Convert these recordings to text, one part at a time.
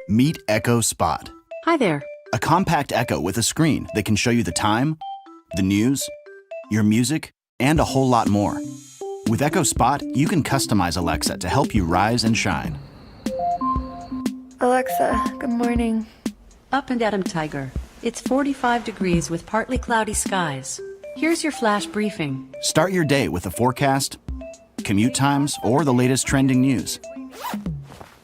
Meet Echo Spot. Hi there. A compact Echo with a screen that can show you the time, the news, your music, and a whole lot more. With Echo Spot, you can customize Alexa to help you rise and shine. Alexa, good morning. Up and at 'em, Tiger. It's 45 degrees with partly cloudy skies. Here's your flash briefing. Start your day with a forecast, commute times, or the latest trending news.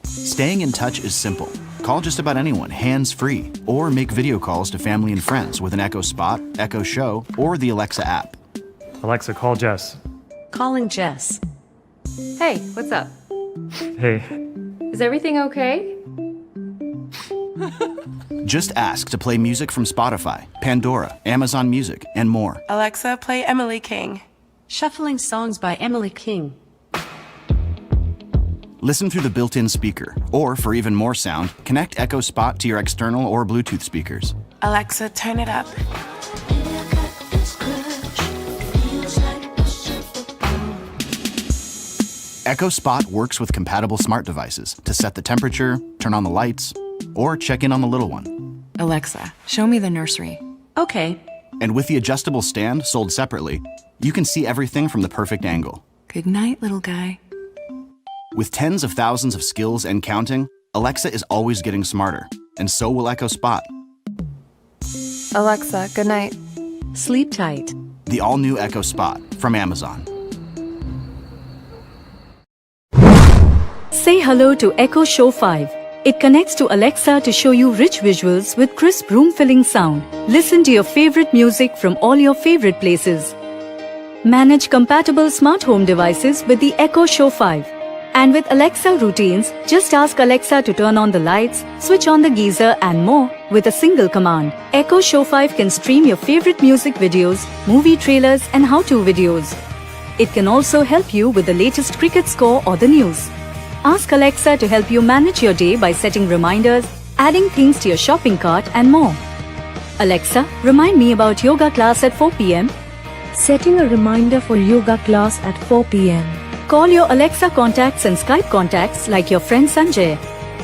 Staying in touch is simple. Call just about anyone hands-free, or make video calls to family and friends with an Echo Spot, Echo Show, or the Alexa app. Alexa, call Jess. Calling Jess. Hey, what's up? Hey, Is everything okay? Just ask to play music from Spotify, Pandora, Amazon Music, and more. Alexa, play Emily King. Shuffling songs by Emily King. Listen through the built-in speaker, or for even more sound, connect Echo Spot to your external or Bluetooth speakers. Alexa, turn it up. Echo Spot works with compatible smart devices to set the temperature, turn on the lights, or check in on the little one. Alexa, show me the nursery. Okay. And with the adjustable stand sold separately, you can see everything from the perfect angle. Good night, little guy. With tens of thousands of skills and counting, Alexa is always getting smarter, and so will Echo Spot. Alexa, good night. Sleep tight. The all-new Echo Spot from Amazon. Say hello to Echo Show 5. It connects to Alexa to show you rich visuals with crisp room-filling sound. Listen to your favorite music from all your favorite places. Manage compatible smart home devices with the Echo Show 5. And with Alexa routines, just ask Alexa to turn on the lights, switch on the geyser and more with a single command. Echo Show 5 can stream your favorite music videos, movie trailers and how-to videos. It can also help you with the latest cricket score or the news. Ask Alexa to help you manage your day by setting reminders, adding things to your shopping cart and more. Alexa, remind me about yoga class at 4 p.m. Setting a reminder for yoga class at 4 p.m. Call your Alexa contacts and Skype contacts like your friend Sanjay.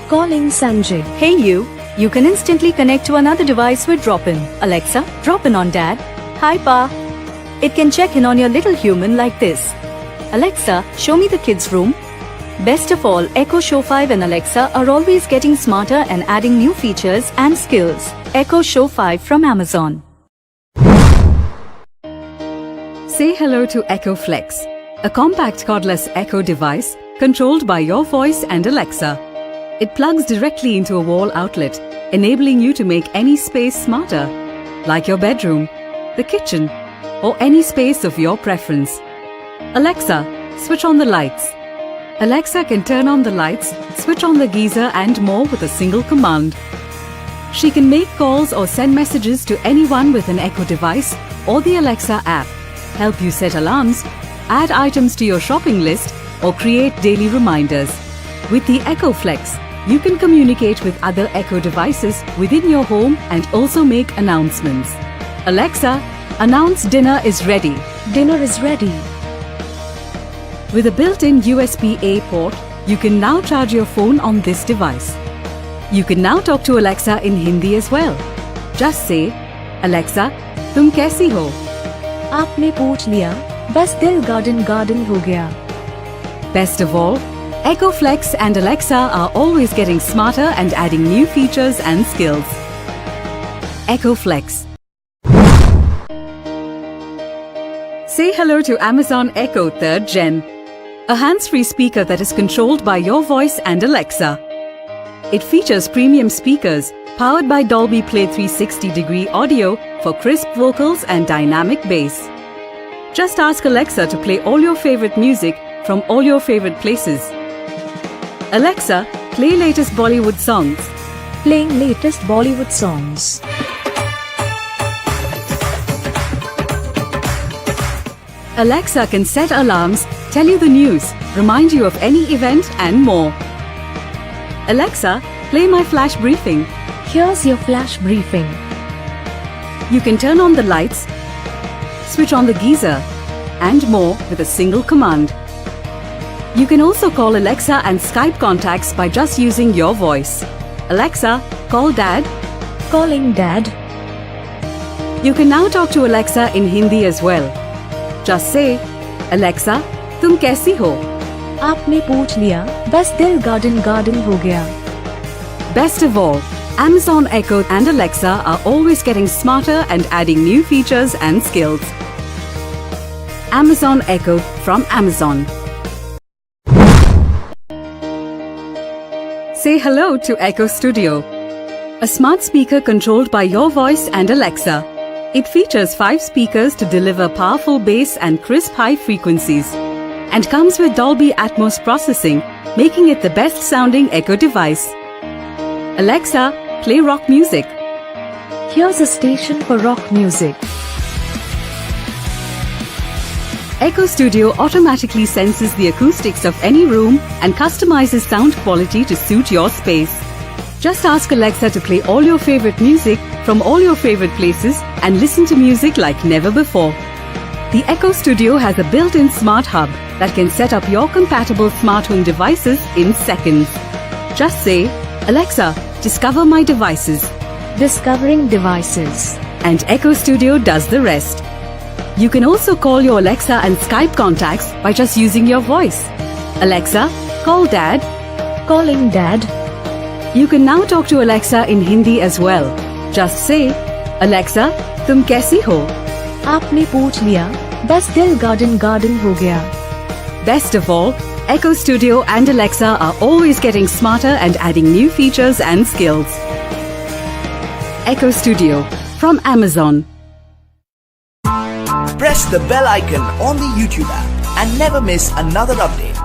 Calling Sanjay. Hey you can instantly connect to another device with drop-in. Alexa, drop in on Dad. Hi Pa. It can check in on your little human like this. Alexa, show me the kids' room. Best of all, Echo Show 5 and Alexa are always getting smarter and adding new features and skills. Echo Show 5 from Amazon. Say hello to Echo Flex, a compact cordless Echo device controlled by your voice and Alexa. It plugs directly into a wall outlet, enabling you to make any space smarter, like your bedroom, the kitchen, or any space of your preference. Alexa, switch on the lights. Alexa can turn on the lights, switch on the geyser and more with a single command. She can make calls or send messages to anyone with an Echo device or the Alexa app, help you set alarms, add items to your shopping list, or create daily reminders. With the Echo Flex, you can communicate with other Echo devices within your home and also make announcements. Alexa, announce dinner is ready. Dinner is ready. With a built-in USB-A port, you can now charge your phone on this device. You can now talk to Alexa in Hindi as well. Just say, Alexa, tum kaisi ho? आपने पूछ लिया, बस दिल garden garden हो गया. Best of all, Echo Flex and Alexa are always getting smarter and adding new features and skills. Echo Flex. Say hello to Amazon Echo 3rd Gen, a hands-free speaker that is controlled by your voice and Alexa. It features premium speakers powered by Dolby Play 360-degree audio for crisp vocals and dynamic bass. Just ask Alexa to play all your favorite music from all your favorite places. Alexa, play latest Bollywood songs. Playing latest Bollywood songs. Alexa can set alarms, tell you the news, remind you of any event and more. Alexa, play my flash briefing. Here's your flash briefing. You can turn on the lights, switch on the geyser, and more with a single command. You can also call Alexa and Skype contacts by just using your voice. Alexa, call Dad. Calling Dad. You can now talk to Alexa in Hindi as well. Just say, Alexa, तुम कैसी हो? आपने पूछ लिया, बस दिल garden garden हो गया. Best of all, Amazon Echo and Alexa are always getting smarter and adding new features and skills. Amazon Echo from Amazon. Say hello to Echo Studio, a smart speaker controlled by your voice and Alexa. It features 5 speakers to deliver powerful bass and crisp high frequencies, and comes with Dolby Atmos processing, making it the best sounding Echo device. Alexa, play rock music. Here's a station for rock music. Echo Studio automatically senses the acoustics of any room and customizes sound quality to suit your space. Just ask Alexa to play all your favorite music from all your favorite places and listen to music like never before. The Echo Studio has a built-in smart hub that can set up your compatible smart home devices in seconds. Just say, Alexa, discover my devices. Discovering devices. And Echo Studio does the rest. You can also call your Alexa and Skype contacts by just using your voice. Alexa, call Dad. Calling Dad. You can now talk to Alexa in Hindi as well. Just say, Alexa, तुम कैसी हो? आपने पूछ लिया, बस दिल garden garden हो गया. Best of all, Echo Studio and Alexa are always getting smarter and adding new features and skills. Echo Studio from Amazon. Press the bell icon on the YouTube app and never miss another update.